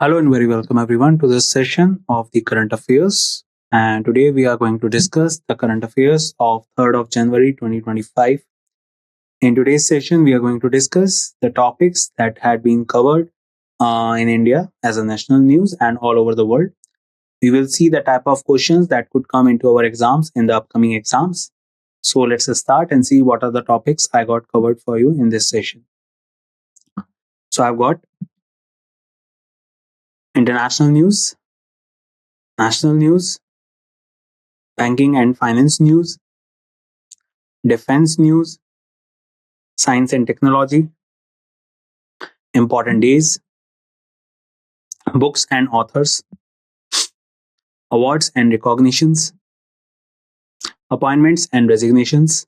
Hello and very welcome everyone to this session of the current affairs. And today we are going to discuss the current affairs of 3rd of January 2025. In today's session, we are going to discuss the topics that had been covered in India as a national news and all over the world. We will see the type of questions that could come into our exams in the upcoming exams. So let's start and see what are the topics I got covered for you in this session. So I've got international news, national news, banking and finance news, defense news, science and technology, important days, books and authors, awards and recognitions, appointments and resignations,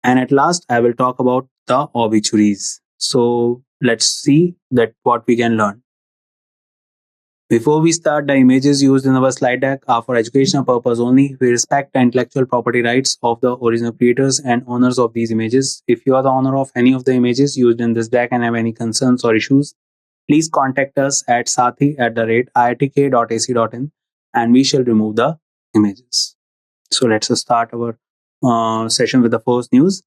and at last I will talk about the obituaries. So let's see that what we can learn. Before we start, the images used in our slide deck are for educational purpose only. We respect the intellectual property rights of the original creators and owners of these images. If you are the owner of any of the images used in this deck and have any concerns or issues, please contact us at sathee@iitk.ac.in and we shall remove the images. So let's start our session with the first news.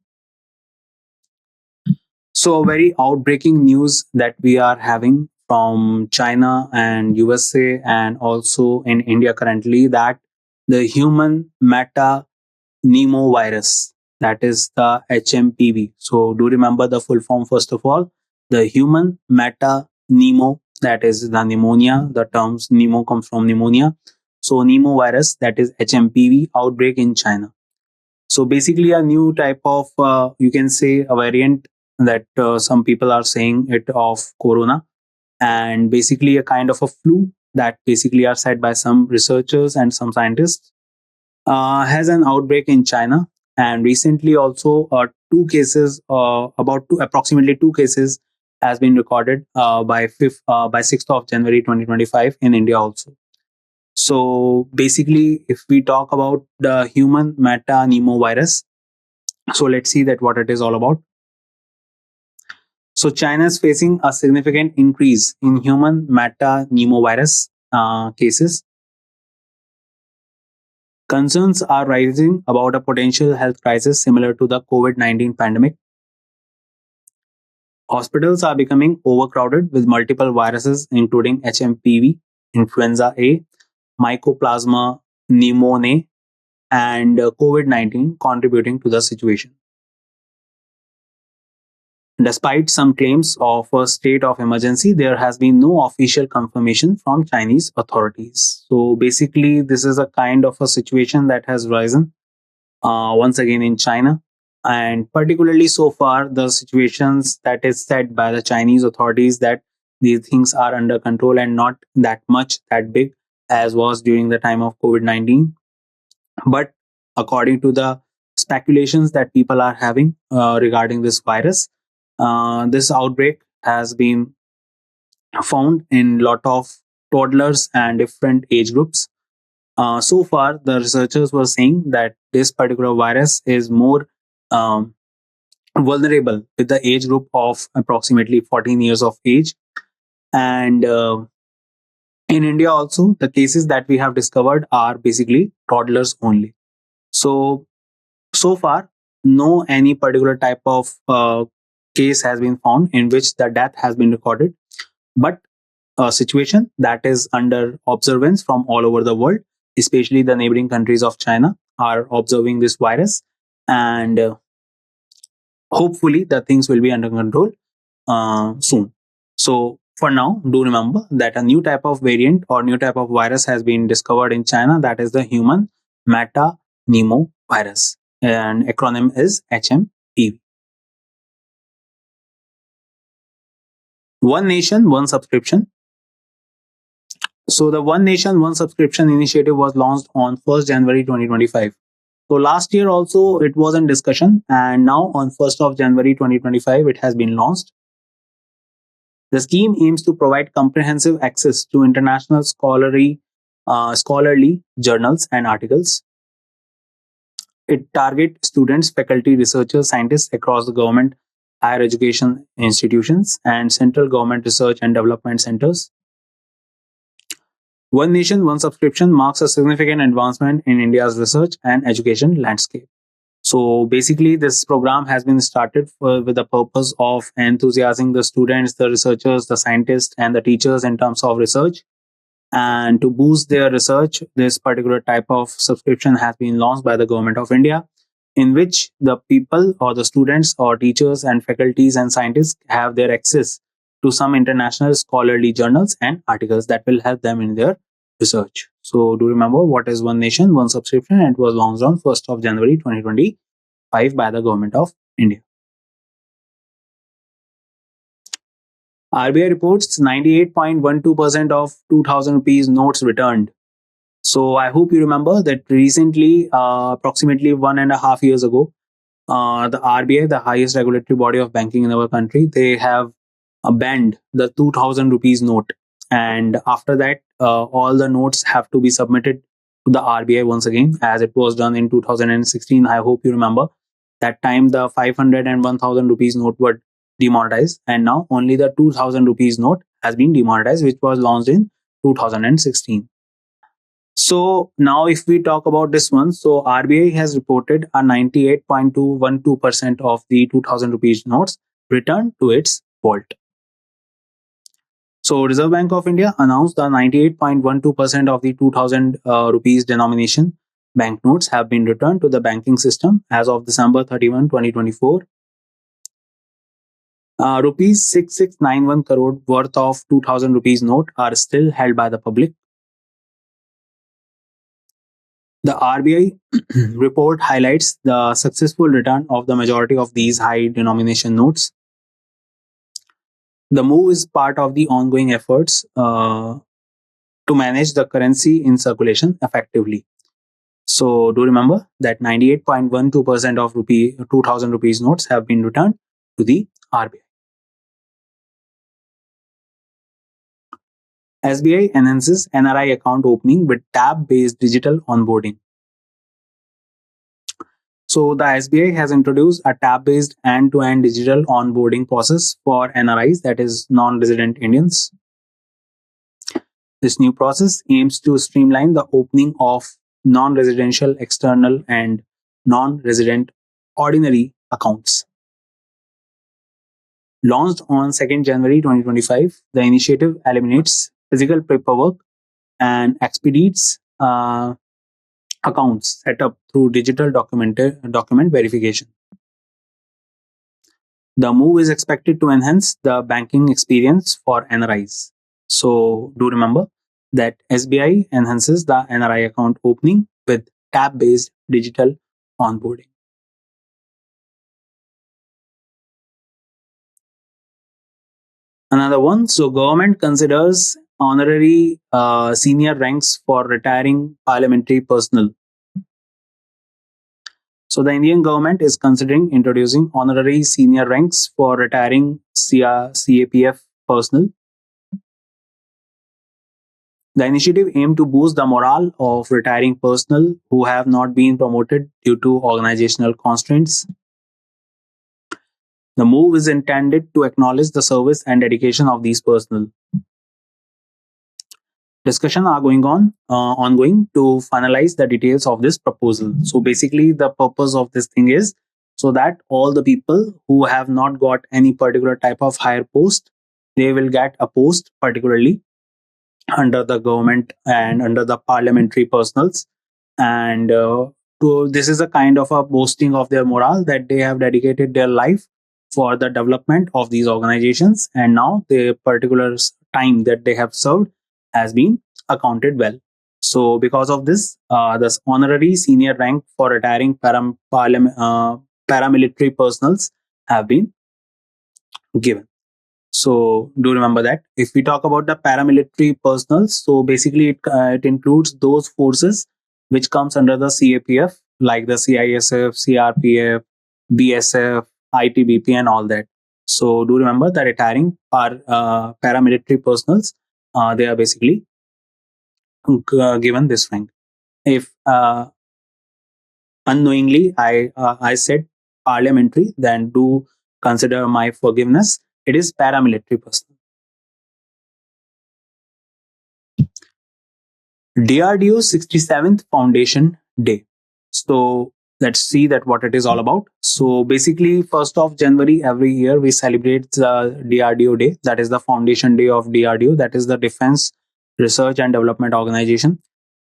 So a very outbreaking news that we are having from China and USA and also in India currently, that the human metapneumovirus, that is the HMPV. So do remember the full form first of all. The human metapneumo, that is the pneumonia. The terms pneumo comes from pneumonia. So pneumovirus, that is HMPV outbreak in China. So basically a new type of, you can say a variant that some people are saying it of corona, and basically a kind of a flu that basically are said by some researchers and some scientists, has an outbreak in China. And recently also two cases, approximately two cases has been recorded by 6th of January 2025 in India also. So basically, if we talk about the human metapneumovirus, so let's see that what it is all about. So China is facing a significant increase in human metapneumovirus cases. Concerns are rising about a potential health crisis similar to the COVID-19 pandemic. Hospitals are becoming overcrowded with multiple viruses, including HMPV, influenza A, Mycoplasma pneumoniae, and COVID-19 contributing to the situation. Despite some claims of a state of emergency, there has been no official confirmation from Chinese authorities. So basically, this is a kind of a situation that has risen once again in China. And particularly so far, the situations that is said by the Chinese authorities that these things are under control and not that much that big as was during the time of COVID-19. But according to the speculations that people are having regarding this virus, this outbreak has been found in lot of toddlers and different age groups. So far, the researchers were saying that this particular virus is more vulnerable with the age group of approximately 14 years of age. And in India also, the cases that we have discovered are basically toddlers only. So far, no any particular type of case has been found in which the death has been recorded, but a situation that is under observance from all over the world, especially the neighboring countries of China are observing this virus, and hopefully the things will be under control soon. So for now, do remember that a new type of variant or new type of virus has been discovered in China, that is the human metapneumovirus, and acronym is HMPV. One Nation, One Subscription. So the One Nation, One Subscription initiative was launched on 1st January 2025. So last year also it was in discussion, and now on 1st of January 2025 it has been launched. The scheme aims to provide comprehensive access to international scholarly journals and articles. It targets students, faculty, researchers, scientists across the government higher education institutions, and central government research and development centers. One Nation, One Subscription marks a significant advancement in India's research and education landscape. So basically, this program has been started with the purpose of enthusiasing the students, the researchers, the scientists, and the teachers in terms of research. And to boost their research, this particular type of subscription has been launched by the government of India, in which the people or the students or teachers and faculties and scientists have their access to some international scholarly journals and articles that will help them in their research. So do remember what is One Nation, One Subscription, and it was launched on 1st of January 2025 by the government of India. RBI reports 98.12% of 2000 rupees notes returned. So I hope you remember that recently, approximately 1.5 years ago, the RBI, the highest regulatory body of banking in our country, they have banned the 2000 rupees note. And after that, all the notes have to be submitted to the RBI once again, as it was done in 2016. I hope you remember that time the 500 and 1000 rupees note were demonetized, and now only the 2000 rupees note has been demonetized, which was launched in 2016. So now if we talk about this one, so RBI has reported a 98.212% of the 2000 rupees notes returned to its vault. So Reserve Bank of India announced that 98.12% of the 2000 rupees denomination banknotes have been returned to the banking system as of December 31, 2024. Rupees 6691 crore worth of 2000 rupees note are still held by the public. The RBI report highlights the successful return of the majority of these high denomination notes. The move is part of the ongoing efforts to manage the currency in circulation effectively. So do remember that 98.12% of 2000 rupees notes have been returned to the RBI. SBI enhances NRI account opening with tab-based digital onboarding. So the SBI has introduced a tab-based end-to-end digital onboarding process for NRIs, that is non-resident Indians. This new process aims to streamline the opening of non-residential external and non-resident ordinary accounts. Launched on 2nd January 2025, the initiative eliminates physical paperwork and expedites accounts set up through digital document verification. The move is expected to enhance the banking experience for NRIs. So do remember that SBI enhances the NRI account opening with tab-based digital onboarding. Another one, so government considers honorary senior ranks for retiring parliamentary personnel. So the Indian government is considering introducing honorary senior ranks for retiring CAPF personnel. The initiative aimed to boost the morale of retiring personnel who have not been promoted due to organizational constraints. The move is intended to acknowledge the service and dedication of these personnel. Discussions are ongoing to finalize the details of this proposal. So basically, the purpose of this thing is so that all the people who have not got any particular type of higher post, they will get a post particularly under the government and under the parliamentary personals, and this is a kind of a boasting of their morale that they have dedicated their life for the development of these organizations, and now the particular time that they have served has been accounted well. So because of this, this honorary senior rank for retiring paramilitary personals have been given. So do remember that. If we talk about the paramilitary personals, so basically it includes those forces which comes under the CAPF, like the CISF, CRPF, BSF, ITBP, and all that. So do remember that retiring paramilitary personals, they are basically given this rank. If unknowingly I said parliamentary, then do consider my forgiveness. It is paramilitary personnel. DRDO 67th Foundation Day. So let's see that what it is all about. So basically, 1st of January every year we celebrate the DRDO Day. That is the foundation day of DRDO. That is the Defense Research and Development Organization.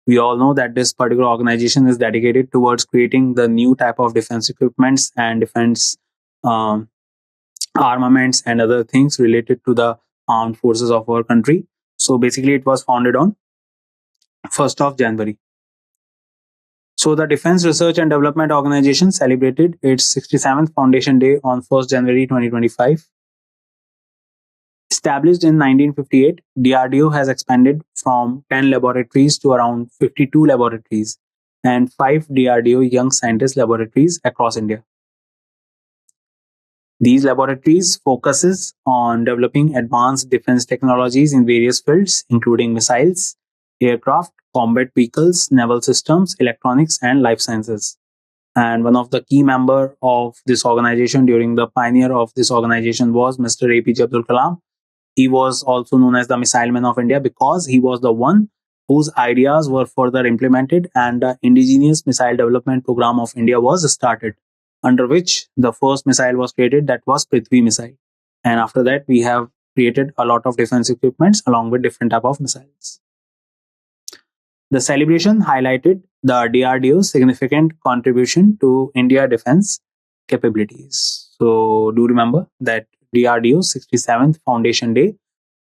We all know that this particular organization is dedicated towards creating the new type of defense equipments and defense um, armaments and other things related to the armed forces of our country. So basically, it was founded on 1st of January. So the Defense Research and Development Organization celebrated its 67th Foundation Day on 1st January 2025. Established in 1958, DRDO has expanded from 10 laboratories to around 52 laboratories and 5 DRDO Young Scientist laboratories across India. These laboratories focuses on developing advanced defense technologies in various fields, including missiles, aircraft, combat vehicles, naval systems, electronics, and life sciences. And one of the key members of this organization during the pioneer of this organization was Mr. APJ Abdul Kalam. He was also known as the Missile Man of India because he was the one whose ideas were further implemented and the indigenous missile development program of India was started, under which the first missile was created, that was Prithvi missile. And after that, we have created a lot of defense equipments along with different type of missiles. The celebration highlighted the DRDO's significant contribution to India defense capabilities. So do remember that DRDO's 67th Foundation Day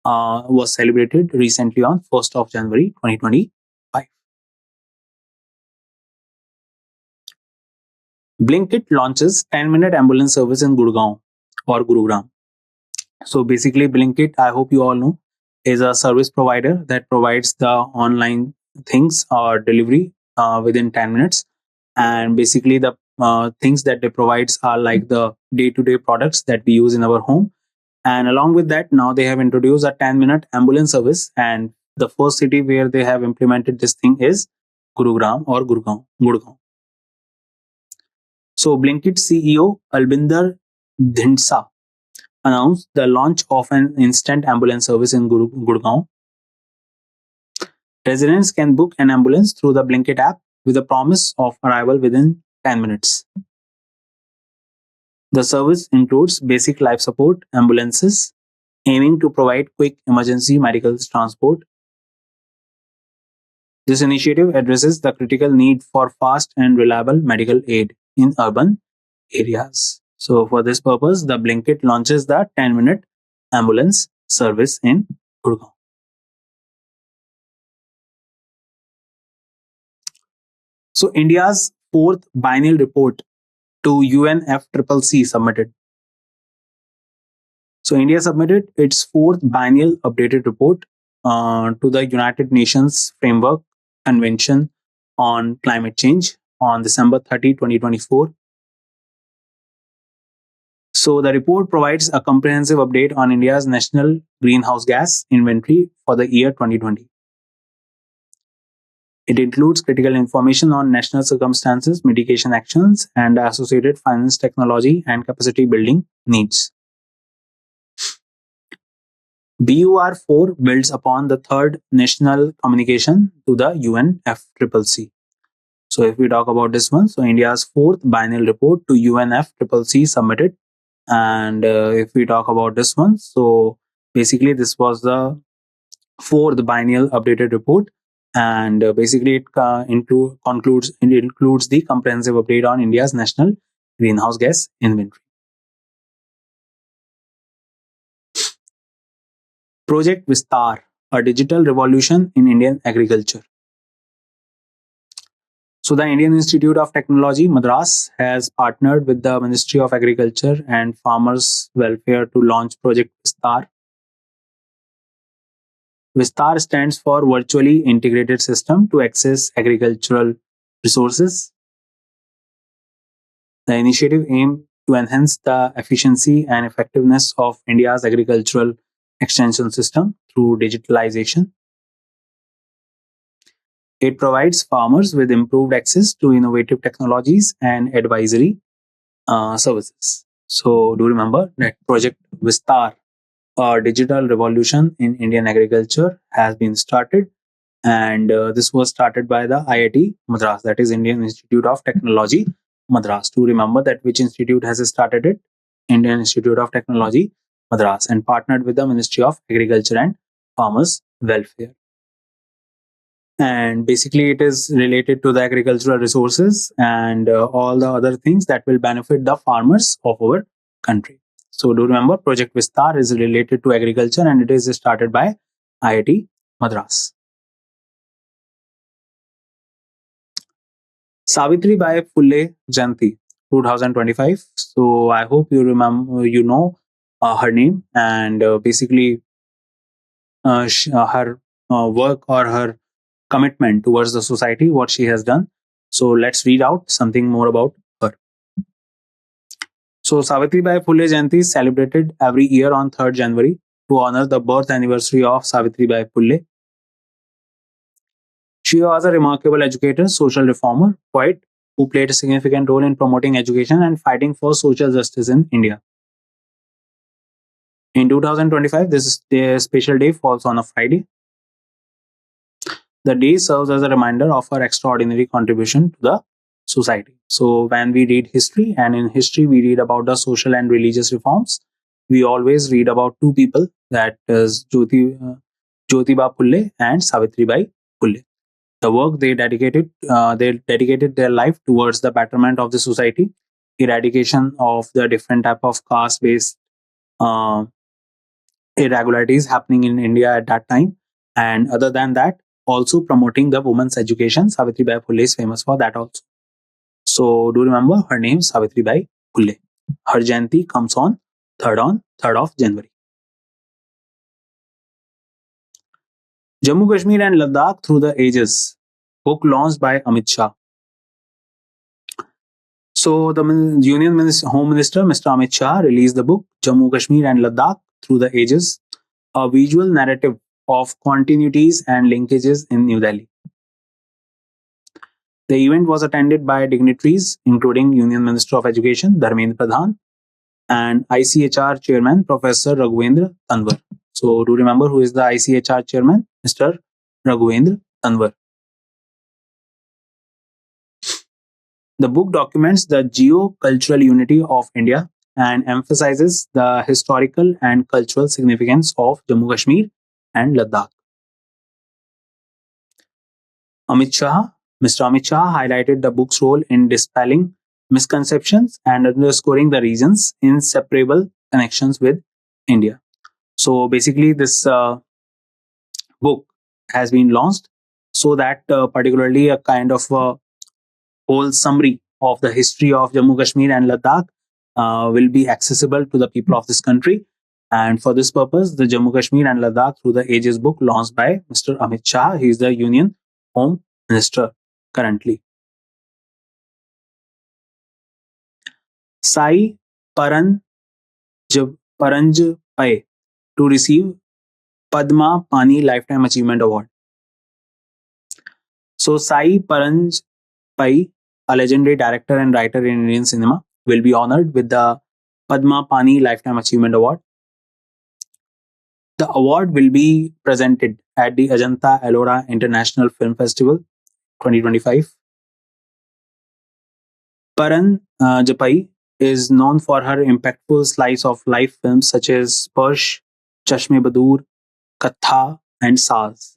was celebrated recently on 1st of January 2025. Blinkit launches 10-minute ambulance service in Gurgaon or Gurugram. So basically, Blinkit, I hope you all know, is a service provider that provides the online things or delivery within 10 minutes. And basically, the things that they provide are like the day-to-day products that we use in our home. And along with that, now they have introduced a 10-minute ambulance service. And the first city where they have implemented this thing is Gurugram or Gurgaon. So Blinkit CEO Albinder Dhindsa announced the launch of an instant ambulance service in Gurgaon. Residents can book an ambulance through the Blinkit app with a promise of arrival within 10 minutes. The service includes basic life support ambulances, aiming to provide quick emergency medical transport. This initiative addresses the critical need for fast and reliable medical aid in urban areas. So for this purpose, the Blinkit launches the 10-minute ambulance service in Gurgaon. So India's 4th biennial report to UNFCCC submitted. So India submitted its 4th biennial updated report to the United Nations Framework Convention on Climate Change on December 30, 2024. So the report provides a comprehensive update on India's national greenhouse gas inventory for the year 2020. It includes critical information on national circumstances, mitigation actions, and associated finance, technology, and capacity building needs. BUR4 builds upon the 3rd national communication to the UNFCCC. So if we talk about this one, so India's 4th biennial report to UNFCCC submitted. And if we talk about this one, so basically this was the 4th biennial updated report. And basically it includes the comprehensive update on India's national greenhouse gas inventory. Project Vistar, a digital revolution in Indian agriculture. So the Indian Institute of Technology, Madras, has partnered with the Ministry of Agriculture and Farmers Welfare to launch Project Vistar. Vistar stands for Virtually Integrated System to Access Agricultural Resources. The initiative aims to enhance the efficiency and effectiveness of India's agricultural extension system through digitalization. It provides farmers with improved access to innovative technologies and advisory services. So do you remember that Project Vistar, a digital revolution in Indian agriculture, has been started, and this was started by the IIT Madras, that is Indian Institute of Technology Madras. To remember that which institute has started it, Indian Institute of Technology Madras, and partnered with the Ministry of Agriculture and Farmers Welfare. And basically it is related to the agricultural resources and all the other things that will benefit the farmers of our country. So do remember Project Vistar is related to agriculture and it is started by IIT Madras. Savitri Bai Phule Jayanti 2025. So I hope you remember, you know her name, and basically her work or her commitment towards the society, what she has done. So let's read out something more about her. So Savitribai Phule Jayanti is celebrated every year on 3rd January to honor the birth anniversary of Savitribai Phule. She was a remarkable educator, social reformer, poet who played a significant role in promoting education and fighting for social justice in India. In 2025, this special day falls on a Friday. The day serves as a reminder of her extraordinary contribution to the society. So, when we read history, and in history we read about the social and religious reforms, we always read about two people, that is Jyotiba Phule and Savitribai Phule. The work they dedicated their life towards the betterment of the society, eradication of the different type of caste-based uh, irregularities happening in India at that time. And other than that, also promoting the women's education. Savitribai Phule is famous for that also. So do remember her name, Savitribai Phule. Her Jayanti comes on 3rd of January. Jammu Kashmir and Ladakh Through the Ages, book launched by Amit Shah. So the Home Minister, Mr. Amit Shah, released the book Jammu Kashmir and Ladakh Through the Ages, a visual narrative of continuities and linkages in New Delhi. The event was attended by dignitaries including Union Minister of Education Dharmendra Pradhan and ICHR Chairman Professor Raghavendra Tanwar. So do remember who is the ICHR Chairman? Mr. Raghavendra Tanwar. The book documents the geo-cultural unity of India and emphasizes the historical and cultural significance of Jammu Kashmir and Ladakh. Mr. Amit Shah highlighted the book's role in dispelling misconceptions and underscoring the region's inseparable connections with India. So basically, this book has been launched so that particularly a kind of whole summary of the history of Jammu Kashmir and Ladakh will be accessible to the people of this country. And for this purpose, the Jammu Kashmir and Ladakh Through the Ages book launched by Mr. Amit Shah. He is the Union Home Minister currently. Sai Paranj Pai to receive Padma Pani Lifetime Achievement Award. So Sai Paranj Pai, a legendary director and writer in Indian cinema, will be honored with the Padma Pani Lifetime Achievement Award. The award will be presented at the Ajanta Ellora International Film Festival 2025. Paran Japai is known for her impactful slice of life films such as Sparsh, Chashme Badur, Katha, and Saaz.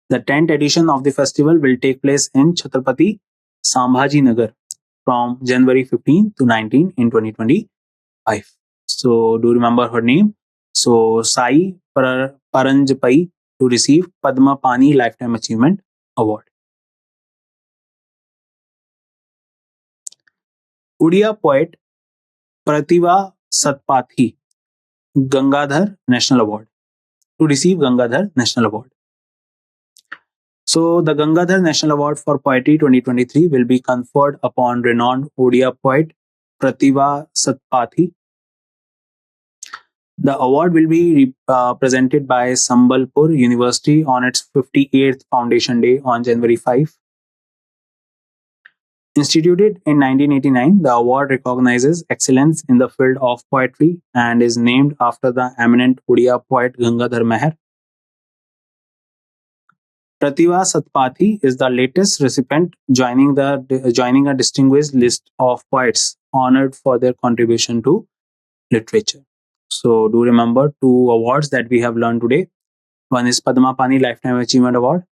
The 10th edition of the festival will take place in Chhatrapati Sambhaji Nagar from January 15 to 19 in 2025. So do remember her name. So Sai Paranjapai to receive Padma Pani Lifetime Achievement Award. Udiya poet Pratibha Satpathy Gangadhar National Award to receive Gangadhar National Award. So the Gangadhar National Award for Poetry 2023 will be conferred upon renowned Odia poet Pratibha Satpathy. The award will be presented by Sambalpur University on its 58th Foundation Day on January 5. Instituted in 1989, the award recognizes excellence in the field of poetry and is named after the eminent Odia poet Gangadhar Meher. Pratibha Satpathy is the latest recipient, joining a distinguished list of poets honored for their contribution to literature. So, do remember two awards that we have learned today. One is Padma Pani Lifetime Achievement Award,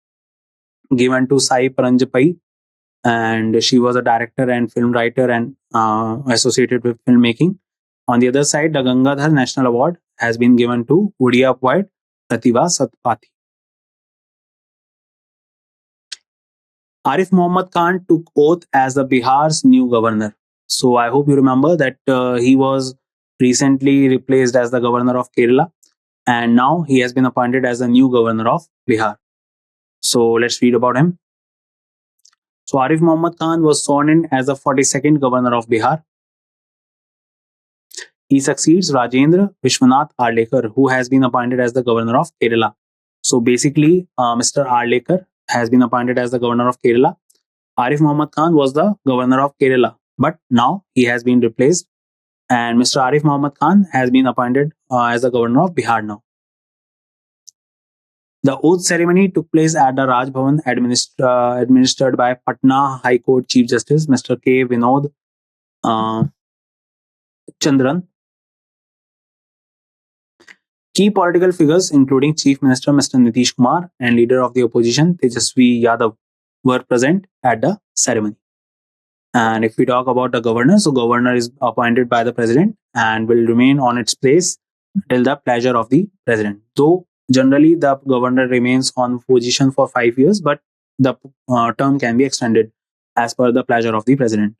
given to Sai Paranjapai, and she was a director and film writer and associated with filmmaking. On the other side, the Gangadhar National Award has been given to Odia poet Pratibha Satpathy. Arif Muhammad Khan took oath as the Bihar's new governor. So I hope you remember that he was recently replaced as the governor of Kerala, and now he has been appointed as the new governor of Bihar. So let's read about him. So Arif Muhammad Khan was sworn in as the 42nd governor of Bihar. He succeeds Rajendra Vishwanath Arlekar, who has been appointed as the governor of Kerala. So basically, Mr. Arlekar has been appointed as the governor of Kerala. Arif Muhammad Khan was the governor of Kerala, but now he has been replaced, and Mr. Arif Muhammad Khan has been appointed as the governor of Bihar now. The oath ceremony took place at the Raj Bhavan administered by Patna High Court Chief Justice Mr. K. Vinod Chandran. Key political figures, including Chief Minister Mr. Nitish Kumar and leader of the opposition Tejasvi Yadav, were present at the ceremony. And if we talk about the governor, so governor is appointed by the president and will remain on its place till the pleasure of the president. Though generally the governor remains on position for 5 years, but the term can be extended as per the pleasure of the president.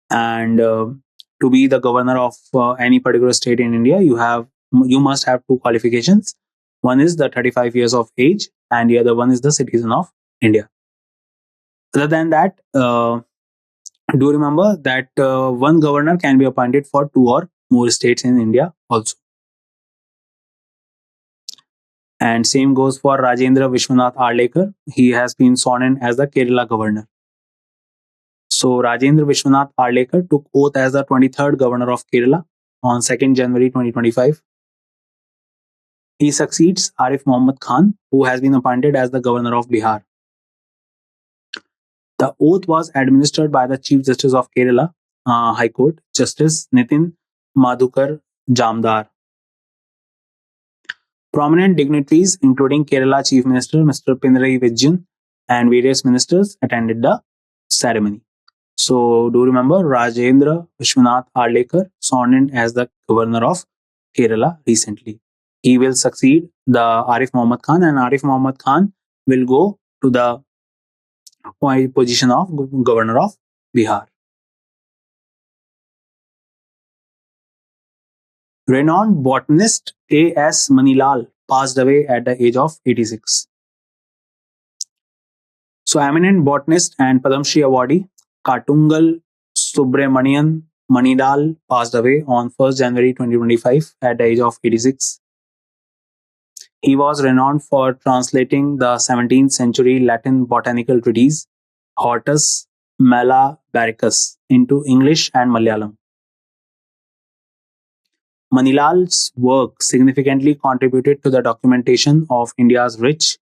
And to be the governor of any particular state in India, you must have two qualifications. One is the 35 years of age, and the other one is the citizen of India. Other than that, do remember that one governor can be appointed for 2 or more states in India also. And same goes for Rajendra Vishwanath Arlekar. He has been sworn in as the Kerala governor. So Rajendra Vishwanath Arlekar took oath as the 23rd governor of Kerala on 2nd January 2025. He succeeds Arif Muhammad Khan, who has been appointed as the governor of Bihar. The oath was administered by the Chief Justice of Kerala High Court, Justice Nitin Madhukar Jamdar. Prominent dignitaries, including Kerala Chief Minister Mr. Pinarayi Vijayan and various ministers, attended the ceremony. So do remember Rajendra Vishwanath Arlekar sworn in as the governor of Kerala recently. He will succeed the Arif Muhammad Khan, and Arif Muhammad Khan will go to the position of governor of Bihar. Renowned botanist A.S. Manilal passed away at the age of 86. So eminent botanist and Padma Shri awardee Katungal Subramanian Manilal passed away on 1st January 2025 at the age of 86. He was renowned for translating the 17th century Latin botanical treatise Hortus Malabaricus into English and Malayalam. Manilal's work significantly contributed to the documentation of India's rich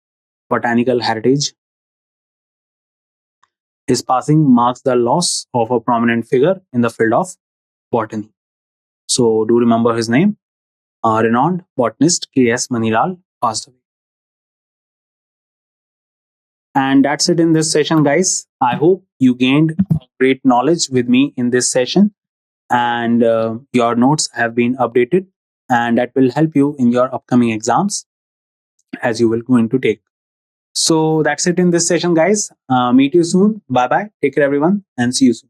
botanical heritage. His passing marks the loss of a prominent figure in the field of botany. So do remember his name. Renowned botanist K.S. Manilal passed away. And that's it in this session, guys. I hope you gained great knowledge with me in this session, and your notes have been updated, and that will help you in your upcoming exams as you will going to take. So that's it in this session, guys. Meet you soon. Bye bye. Take care, everyone, and see you soon.